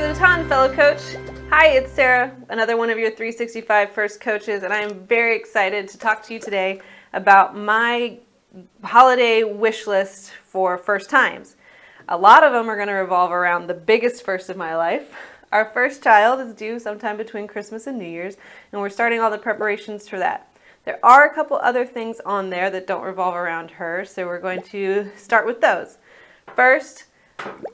the baton, fellow coach. Hi, it's Sarah, another one of your 365 First coaches, and I am very excited to talk to you today about my holiday wish list for first times. A lot of them are going to revolve around the biggest first of my life. Our first child is due sometime between Christmas and New Year's, and we're starting all the preparations for that. There are a couple other things on there that don't revolve around her, so we're going to start with those. First,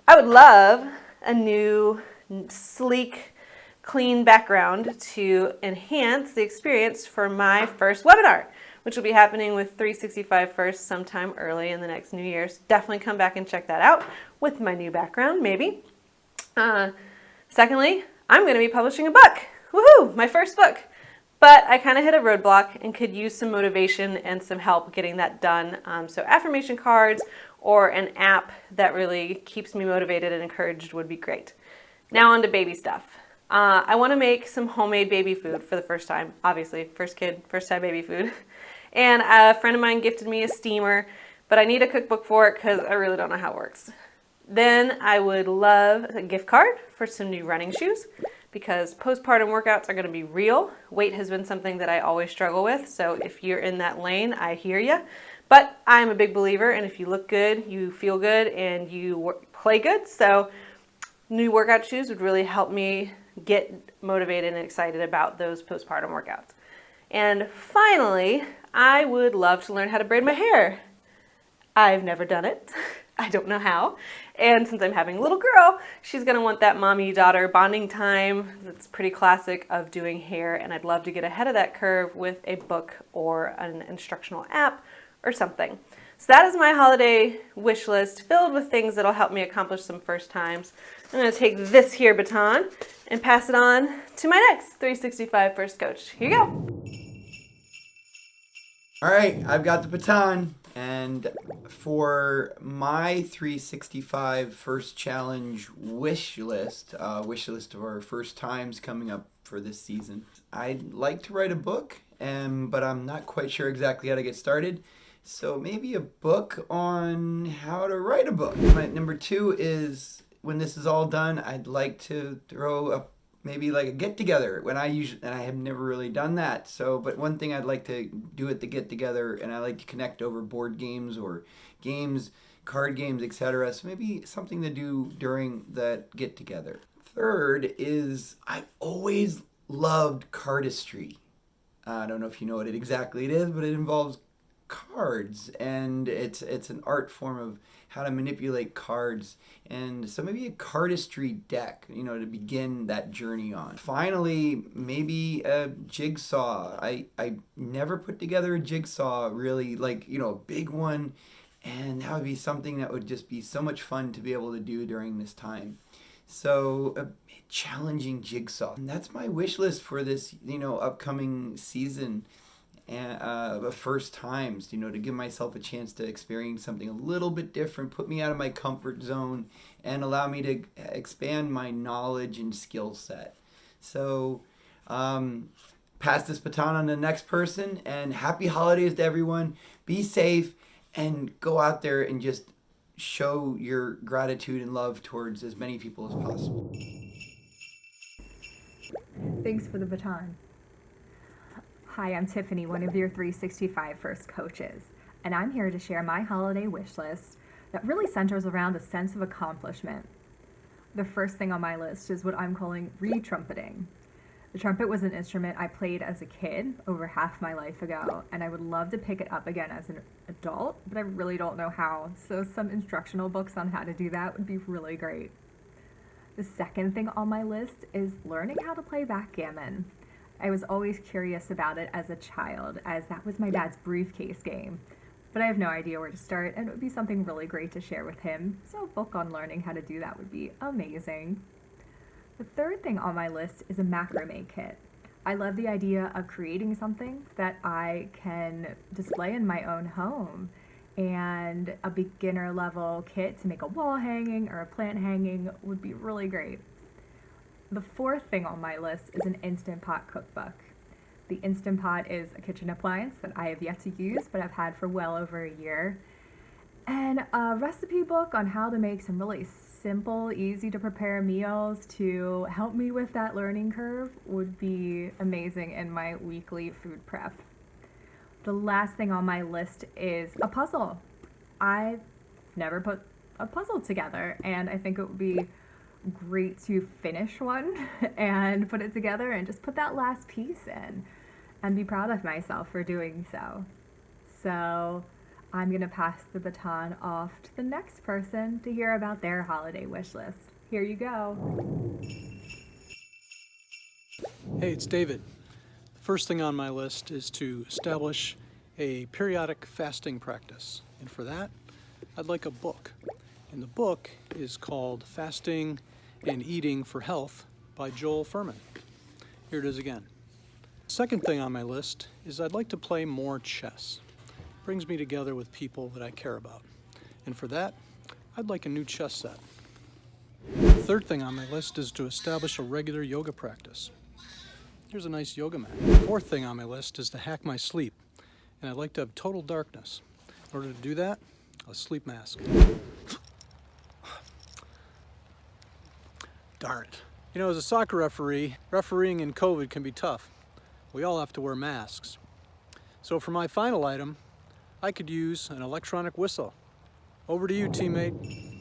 I would love a new, sleek, clean background to enhance the experience for my first webinar, which will be happening with 365 First sometime early in the next New Year's. Definitely come back and check that out with my new background, maybe. Secondly, I'm going to be publishing a book. Woohoo! My first book. But I kind of hit a roadblock and could use some motivation and some help getting that done. So affirmation cards or an app that really keeps me motivated and encouraged would be great. Now on to baby stuff. I want to make some homemade baby food for the first time. Obviously, first kid, first time baby food. And a friend of mine gifted me a steamer, but I need a cookbook for it because I really don't know how it works. Then I would love a gift card for some new running shoes, because postpartum workouts are going to be real. Weight has been something that I always struggle with, so if you're in that lane, I hear you. But I'm a big believer, and if you look good, you feel good, and you play good, so new workout shoes would really help me get motivated and excited about those postpartum workouts. And finally, I would love to learn how to braid my hair. I've never done it. I don't know how. And since I'm having a little girl, she's going to want that mommy-daughter bonding time. That's pretty classic of doing hair, and I'd love to get ahead of that curve with a book or an instructional app or something. So that is my holiday wish list filled with things that'll help me accomplish some first times. I'm going to take this here baton and pass it on to my next 365 First coach. Here you go. All right, I've got the baton. And for my 365 First Challenge wish list of our first times coming up for this season, I'd like to write a book, but I'm not quite sure exactly how to get started. So maybe a book on how to write a book. My number 2 is, when this is all done, I'd like to throw up maybe like a get-together, and I have never really done that. But one thing I'd like to do at the get-together, and I like to connect over board games or games, card games, etc. So maybe something to do during that get-together. Third is, I've always loved cardistry. I don't know if you know what it exactly is, but it involves cards, and it's an art form of how to manipulate cards, and so maybe a cardistry deck, to begin that journey on. Finally, maybe a jigsaw. I never put together a jigsaw really, a big one, and that would be something that would just be so much fun to be able to do during this time. So a challenging jigsaw. And that's my wish list for this, upcoming season. And first times, to give myself a chance to experience something a little bit different, put me out of my comfort zone, and allow me to expand my knowledge and skill set. So, pass this baton on to the next person, and happy holidays to everyone. Be safe, and go out there and just show your gratitude and love towards as many people as possible. Thanks for the baton. Hi, I'm Tifany, one of your 365 First coaches, and I'm here to share my holiday wish list that really centers around a sense of accomplishment. The first thing on my list is what I'm calling re-trumpeting. The trumpet was an instrument I played as a kid over half my life ago, and I would love to pick it up again as an adult, but I really don't know how, so some instructional books on how to do that would be really great. The second thing on my list is learning how to play backgammon. I was always curious about it as a child, as that was my dad's briefcase game. But I have no idea where to start, and it would be something really great to share with him, so a book on learning how to do that would be amazing. The third thing on my list is a macrame kit. I love the idea of creating something that I can display in my own home, and a beginner level kit to make a wall hanging or a plant hanging would be really great. The fourth thing on my list is an Instant Pot cookbook. The Instant Pot is a kitchen appliance that I have yet to use, but I've had for well over a year. And a recipe book on how to make some really simple, easy to prepare meals to help me with that learning curve would be amazing in my weekly food prep. The last thing on my list is a puzzle. I've never put a puzzle together, and I think it would be great to finish one and put it together and just put that last piece in and be proud of myself for doing so. So I'm going to pass the baton off to the next person to hear about their holiday wish list. Here you go. Hey, it's David. The first thing on my list is to establish a periodic fasting practice. And for that, I'd like a book. And the book is called Fasting and Eating for Health by Joel Fuhrman. Here it is again. Second thing on my list is I'd like to play more chess. It brings me together with people that I care about. And for that, I'd like a new chess set. The third thing on my list is to establish a regular yoga practice. Here's a nice yoga mat. The fourth thing on my list is to hack my sleep. And I'd like to have total darkness. In order to do that, a sleep mask. Darn it. You know, as a soccer referee, refereeing in COVID can be tough. We all have to wear masks. So for my final item, I could use an electronic whistle. Over to you, teammate.